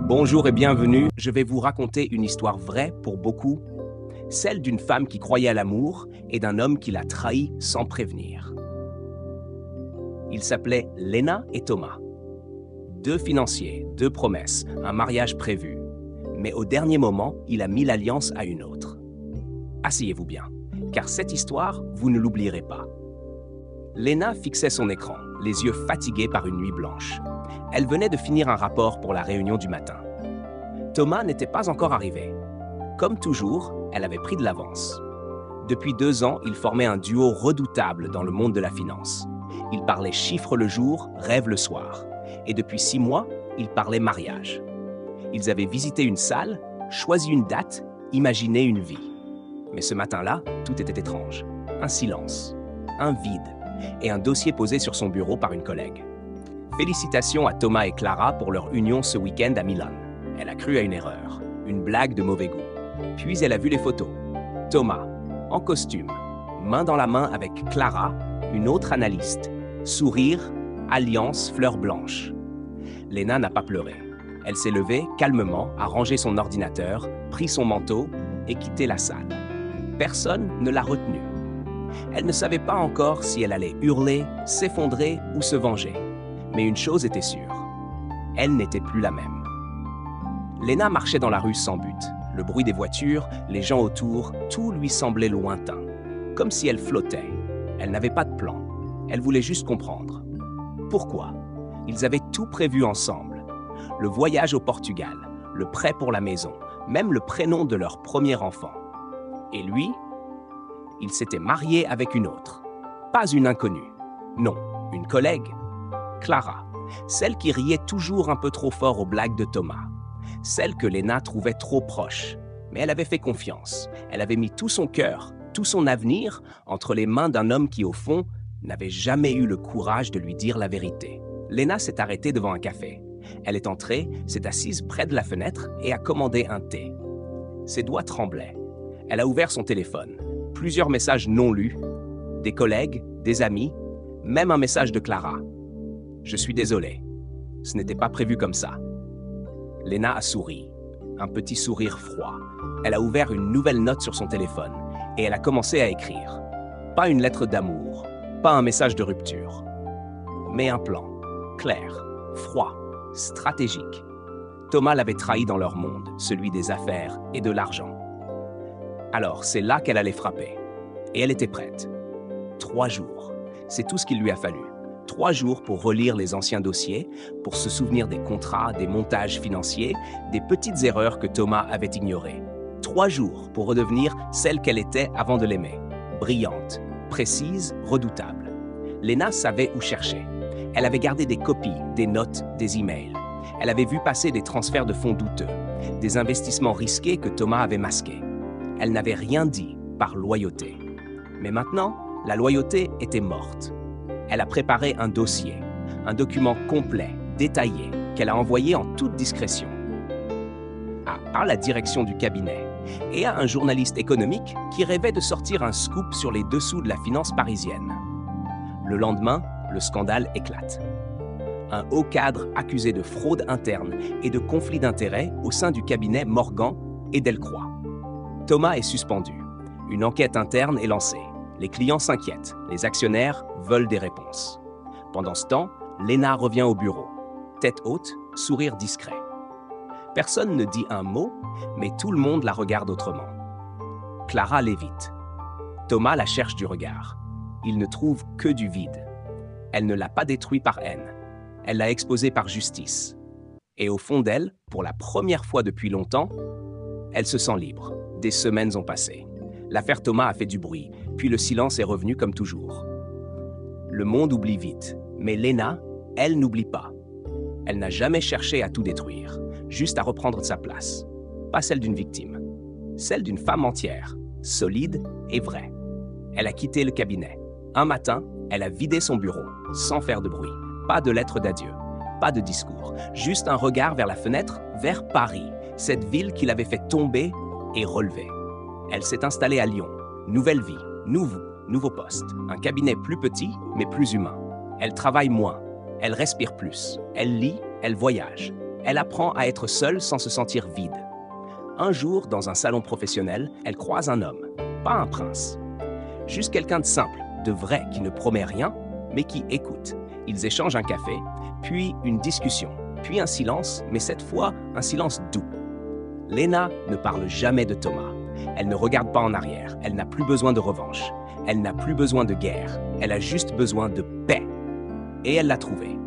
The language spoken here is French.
Bonjour et bienvenue, je vais vous raconter une histoire vraie pour beaucoup, celle d'une femme qui croyait à l'amour et d'un homme qui l'a trahi sans prévenir. Ils s'appelaient Lena et Thomas. Deux financiers, deux promesses, un mariage prévu. Mais au dernier moment, il a mis l'alliance à une autre. Asseyez-vous bien, car cette histoire, vous ne l'oublierez pas. Lena fixait son écran, les yeux fatigués par une nuit blanche. Elle venait de finir un rapport pour la réunion du matin. Thomas n'était pas encore arrivé. Comme toujours, elle avait pris de l'avance. Depuis 2 ans, ils formaient un duo redoutable dans le monde de la finance. Ils parlaient chiffres le jour, rêves le soir. Et depuis 6 mois, ils parlaient mariage. Ils avaient visité une salle, choisi une date, imaginé une vie. Mais ce matin-là, tout était étrange. Un silence, un vide et un dossier posé sur son bureau par une collègue. Félicitations à Thomas et Clara pour leur union ce week-end à Milan. Elle a cru à une erreur, une blague de mauvais goût. Puis elle a vu les photos. Thomas, en costume, main dans la main avec Clara, une autre analyste. Sourire, alliance, fleur blanche. Lena n'a pas pleuré. Elle s'est levée calmement, a rangé son ordinateur, pris son manteau et quitté la salle. Personne ne l'a retenue. Elle ne savait pas encore si elle allait hurler, s'effondrer ou se venger. Mais une chose était sûre, elle n'était plus la même. Lena marchait dans la rue sans but. Le bruit des voitures, les gens autour, tout lui semblait lointain. Comme si elle flottait. Elle n'avait pas de plan. Elle voulait juste comprendre. Pourquoi? Ils avaient tout prévu ensemble. Le voyage au Portugal, le prêt pour la maison, même le prénom de leur premier enfant. Et lui, il s'était marié avec une autre. Pas une inconnue. Non, une collègue. Clara, celle qui riait toujours un peu trop fort aux blagues de Thomas. Celle que Lena trouvait trop proche. Mais elle avait fait confiance. Elle avait mis tout son cœur, tout son avenir entre les mains d'un homme qui, au fond, n'avait jamais eu le courage de lui dire la vérité. Lena s'est arrêtée devant un café. Elle est entrée, s'est assise près de la fenêtre et a commandé un thé. Ses doigts tremblaient. Elle a ouvert son téléphone. Plusieurs messages non lus, des collègues, des amis, même un message de Clara. « Je suis désolé, ce n'était pas prévu comme ça. » Lena a souri, un petit sourire froid. Elle a ouvert une nouvelle note sur son téléphone et elle a commencé à écrire. Pas une lettre d'amour, pas un message de rupture, mais un plan, clair, froid, stratégique. Thomas l'avait trahi dans leur monde, celui des affaires et de l'argent. Alors, c'est là qu'elle allait frapper. Et elle était prête. 3 jours. C'est tout ce qu'il lui a fallu. 3 jours pour relire les anciens dossiers, pour se souvenir des contrats, des montages financiers, des petites erreurs que Thomas avait ignorées. 3 jours pour redevenir celle qu'elle était avant de l'aimer. Brillante, précise, redoutable. Lena savait où chercher. Elle avait gardé des copies, des notes, des emails. Elle avait vu passer des transferts de fonds douteux, des investissements risqués que Thomas avait masqués. Elle n'avait rien dit par loyauté. Mais maintenant, la loyauté était morte. Elle a préparé un dossier, un document complet, détaillé, qu'elle a envoyé en toute discrétion à la direction du cabinet et à un journaliste économique qui rêvait de sortir un scoop sur les dessous de la finance parisienne. Le lendemain, le scandale éclate. Un haut cadre accusé de fraude interne et de conflit d'intérêts au sein du cabinet Morgan et Delcroix. Thomas est suspendu. Une enquête interne est lancée. Les clients s'inquiètent. Les actionnaires veulent des réponses. Pendant ce temps, Lena revient au bureau. Tête haute, sourire discret. Personne ne dit un mot, mais tout le monde la regarde autrement. Clara l'évite. Thomas la cherche du regard. Il ne trouve que du vide. Elle ne l'a pas détruit par haine. Elle l'a exposé par justice. Et au fond d'elle, pour la première fois depuis longtemps, elle se sent libre. Des semaines ont passé. L'affaire Thomas a fait du bruit, puis le silence est revenu comme toujours. Le monde oublie vite, mais Lena, elle n'oublie pas. Elle n'a jamais cherché à tout détruire, juste à reprendre sa place. Pas celle d'une victime, celle d'une femme entière, solide et vraie. Elle a quitté le cabinet. Un matin, elle a vidé son bureau, sans faire de bruit. Pas de lettre d'adieu, pas de discours, juste un regard vers la fenêtre, vers Paris, cette ville qui l'avait fait tomber et relever. Elle s'est installée à Lyon. Nouvelle vie, nouveau poste. Un cabinet plus petit, mais plus humain. Elle travaille moins. Elle respire plus. Elle lit, elle voyage. Elle apprend à être seule sans se sentir vide. Un jour, dans un salon professionnel, elle croise un homme, pas un prince. Juste quelqu'un de simple, de vrai, qui ne promet rien, mais qui écoute. Ils échangent un café, puis une discussion, puis un silence, mais cette fois, un silence doux. Lena ne parle jamais de Thomas. Elle ne regarde pas en arrière. Elle n'a plus besoin de revanche. Elle n'a plus besoin de guerre. Elle a juste besoin de paix. Et elle l'a trouvé.